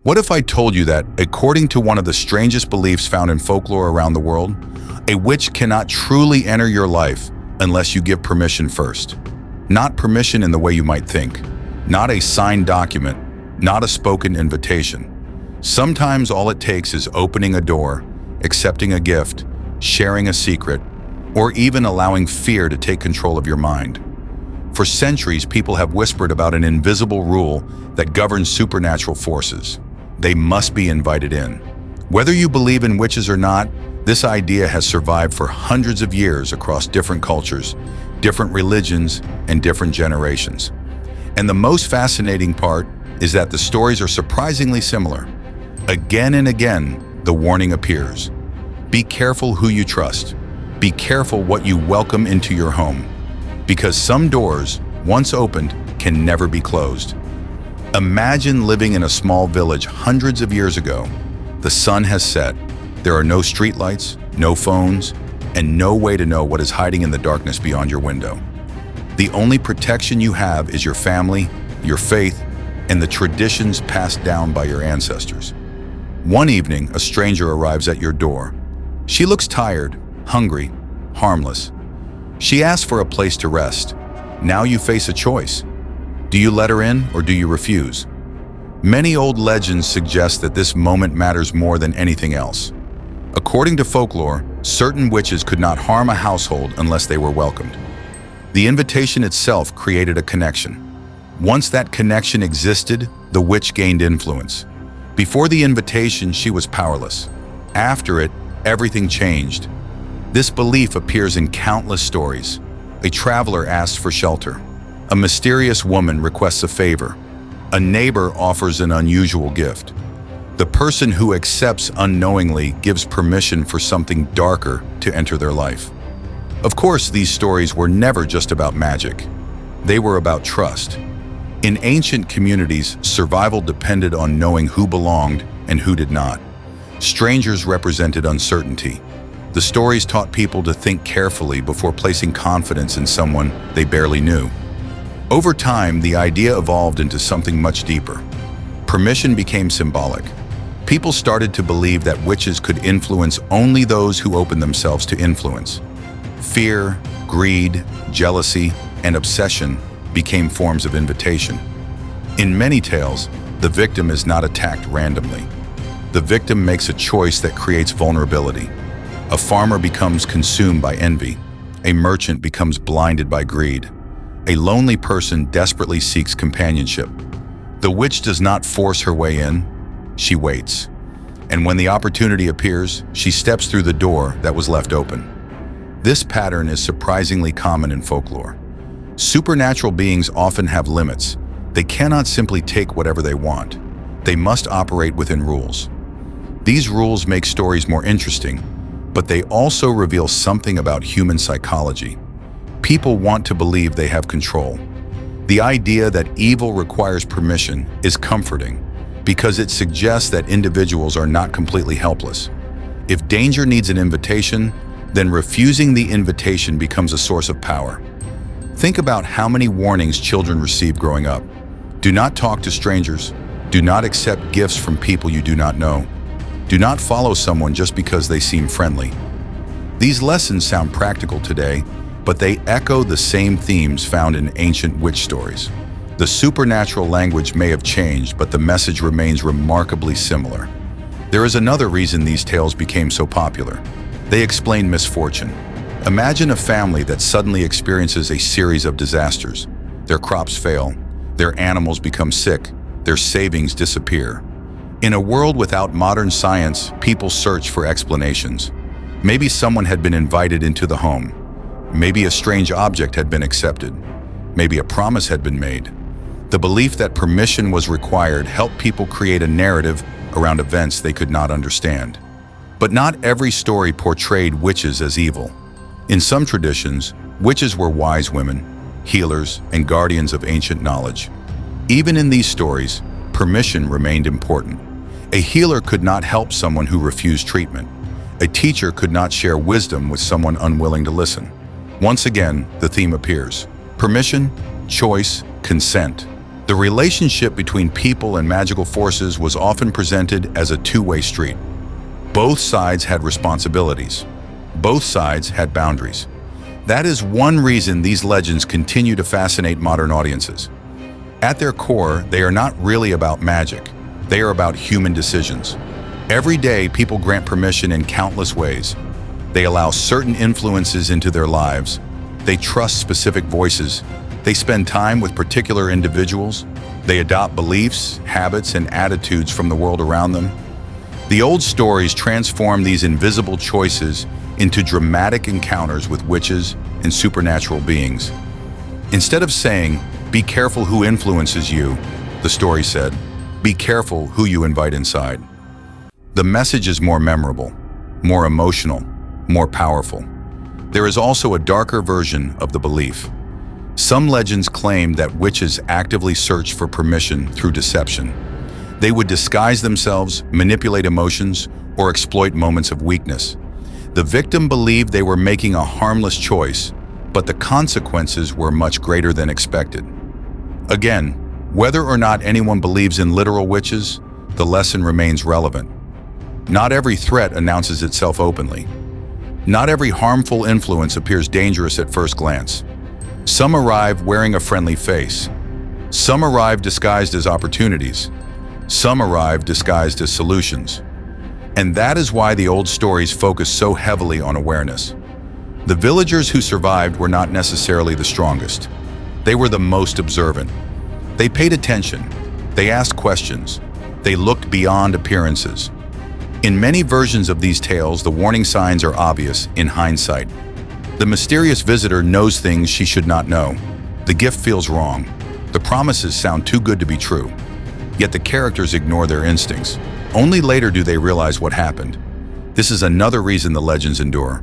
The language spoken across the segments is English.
What if I told you that, according to one of the strangest beliefs found in folklore around the world, a witch cannot truly enter your life unless you give permission first? Not permission in the way you might think, not a signed document, not a spoken invitation. Sometimes all it takes is opening a door, accepting a gift, sharing a secret, or even allowing fear to take control of your mind. For centuries, people have whispered about an invisible rule that governs supernatural forces. They must be invited in. Whether you believe in witches or not, this idea has survived for hundreds of years across different cultures, different religions, and different generations. And the most fascinating part is that the stories are surprisingly similar. Again and again, the warning appears. Be careful who you trust. Be careful what you welcome into your home. Because some doors, once opened, can never be closed. Imagine living in a small village hundreds of years ago. The sun has set. There are no streetlights, no phones, and no way to know what is hiding in the darkness beyond your window. The only protection you have is your family, your faith, and the traditions passed down by your ancestors. One evening, a stranger arrives at your door. She looks tired, hungry, harmless. She asks for a place to rest. Now you face a choice. Do you let her in or do you refuse? Many old legends suggest that this moment matters more than anything else. According to folklore, certain witches could not harm a household unless they were welcomed. The invitation itself created a connection. Once that connection existed, the witch gained influence. Before the invitation, she was powerless. After it, everything changed. This belief appears in countless stories. A traveler asks for shelter. A mysterious woman requests a favor. A neighbor offers an unusual gift. The person who accepts unknowingly gives permission for something darker to enter their life. Of course, these stories were never just about magic. They were about trust. In ancient communities, survival depended on knowing who belonged and who did not. Strangers represented uncertainty. The stories taught people to think carefully before placing confidence in someone they barely knew. Over time, the idea evolved into something much deeper. Permission became symbolic. People started to believe that witches could influence only those who opened themselves to influence. Fear, greed, jealousy, and obsession became forms of invitation. In many tales, the victim is not attacked randomly. The victim makes a choice that creates vulnerability. A farmer becomes consumed by envy. A merchant becomes blinded by greed. A lonely person desperately seeks companionship. The witch does not force her way in, she waits. And when the opportunity appears, she steps through the door that was left open. This pattern is surprisingly common in folklore. Supernatural beings often have limits. They cannot simply take whatever they want. They must operate within rules. These rules make stories more interesting, but they also reveal something about human psychology. People want to believe they have control. The idea that evil requires permission is comforting because it suggests that individuals are not completely helpless. If danger needs an invitation, then refusing the invitation becomes a source of power. Think about how many warnings children receive growing up. Do not talk to strangers. Do not accept gifts from people you do not know. Do not follow someone just because they seem friendly. These lessons sound practical today, but they echo the same themes found in ancient witch stories. The supernatural language may have changed, but the message remains remarkably similar. There is another reason these tales became so popular. They explain misfortune. Imagine a family that suddenly experiences a series of disasters. Their crops fail, their animals become sick, their savings disappear. In a world without modern science, people search for explanations. Maybe someone had been invited into the home. Maybe a strange object had been accepted. Maybe a promise had been made. The belief that permission was required helped people create a narrative around events they could not understand. But not every story portrayed witches as evil. In some traditions, witches were wise women, healers, and guardians of ancient knowledge. Even in these stories, permission remained important. A healer could not help someone who refused treatment. A teacher could not share wisdom with someone unwilling to listen. Once again, the theme appears. Permission, choice, consent. The relationship between people and magical forces was often presented as a two-way street. Both sides had responsibilities. Both sides had boundaries. That is one reason these legends continue to fascinate modern audiences. At their core, they are not really about magic. They are about human decisions. Every day, people grant permission in countless ways. They allow certain influences into their lives. They trust specific voices. They spend time with particular individuals. They adopt beliefs, habits, and attitudes from the world around them. The old stories transform these invisible choices into dramatic encounters with witches and supernatural beings. Instead of saying, "Be careful who influences you," the story said, "Be careful who you invite inside." The message is more memorable, more emotional, more powerful. There is also a darker version of the belief. Some legends claim that witches actively search for permission through deception. They would disguise themselves, manipulate emotions, or exploit moments of weakness. The victim believed they were making a harmless choice, but the consequences were much greater than expected. Again, whether or not anyone believes in literal witches, the lesson remains relevant. Not every threat announces itself openly. Not every harmful influence appears dangerous at first glance. Some arrive wearing a friendly face. Some arrive disguised as opportunities. Some arrive disguised as solutions. And that is why the old stories focus so heavily on awareness. The villagers who survived were not necessarily the strongest. They were the most observant. They paid attention. They asked questions. They looked beyond appearances. In many versions of these tales, the warning signs are obvious in hindsight. The mysterious visitor knows things she should not know. The gift feels wrong. The promises sound too good to be true. Yet the characters ignore their instincts. Only later do they realize what happened. This is another reason the legends endure.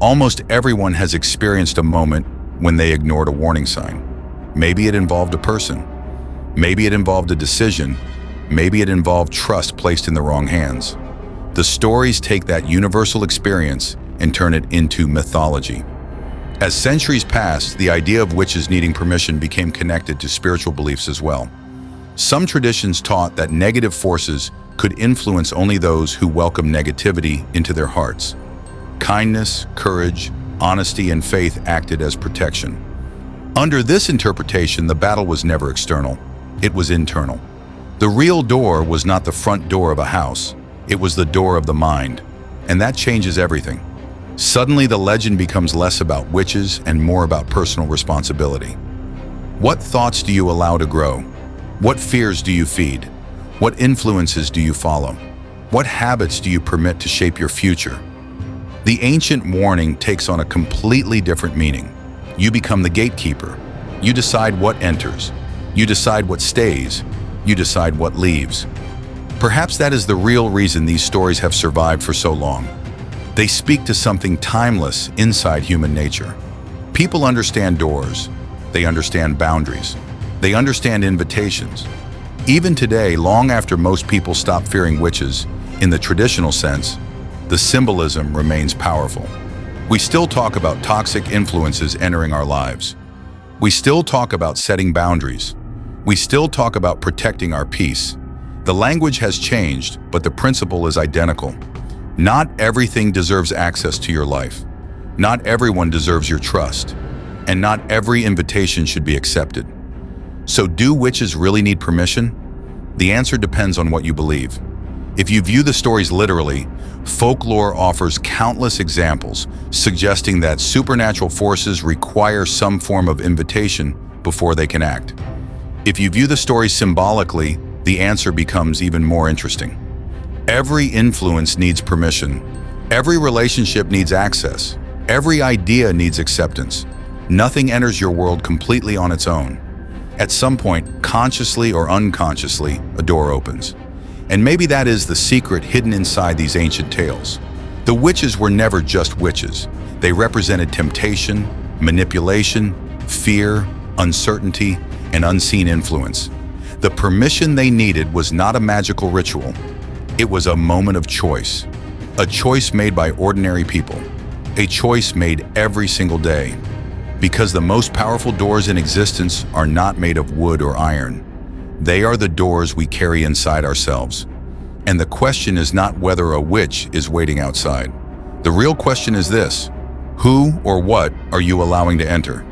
Almost everyone has experienced a moment when they ignored a warning sign. Maybe it involved a person. Maybe it involved a decision. Maybe it involved trust placed in the wrong hands. The stories take that universal experience and turn it into mythology. As centuries passed, the idea of witches needing permission became connected to spiritual beliefs as well. Some traditions taught that negative forces could influence only those who welcome negativity into their hearts. Kindness, courage, honesty, and faith acted as protection. Under this interpretation, the battle was never external. It was internal. The real door was not the front door of a house. It was the door of the mind. And that changes everything. Suddenly, the legend becomes less about witches and more about personal responsibility. What thoughts do you allow to grow? What fears do you feed? What influences do you follow? What habits do you permit to shape your future? The ancient warning takes on a completely different meaning. You become the gatekeeper. You decide what enters. You decide what stays. You decide what leaves. Perhaps that is the real reason these stories have survived for so long. They speak to something timeless inside human nature. People understand doors. They understand boundaries. They understand invitations. Even today, long after most people stop fearing witches, in the traditional sense, the symbolism remains powerful. We still talk about toxic influences entering our lives. We still talk about setting boundaries. We still talk about protecting our peace. The language has changed, but the principle is identical. Not everything deserves access to your life. Not everyone deserves your trust. And not every invitation should be accepted. So do witches really need permission? The answer depends on what you believe. If you view the stories literally, folklore offers countless examples suggesting that supernatural forces require some form of invitation before they can act. If you view the stories symbolically, the answer becomes even more interesting. Every influence needs permission. Every relationship needs access. Every idea needs acceptance. Nothing enters your world completely on its own. At some point, consciously or unconsciously, a door opens. And maybe that is the secret hidden inside these ancient tales. The witches were never just witches. They represented temptation, manipulation, fear, uncertainty, and unseen influence. The permission they needed was not a magical ritual. It was a moment of choice. A choice made by ordinary people. A choice made every single day. Because the most powerful doors in existence are not made of wood or iron. They are the doors we carry inside ourselves. And the question is not whether a witch is waiting outside. The real question is this: who or what are you allowing to enter?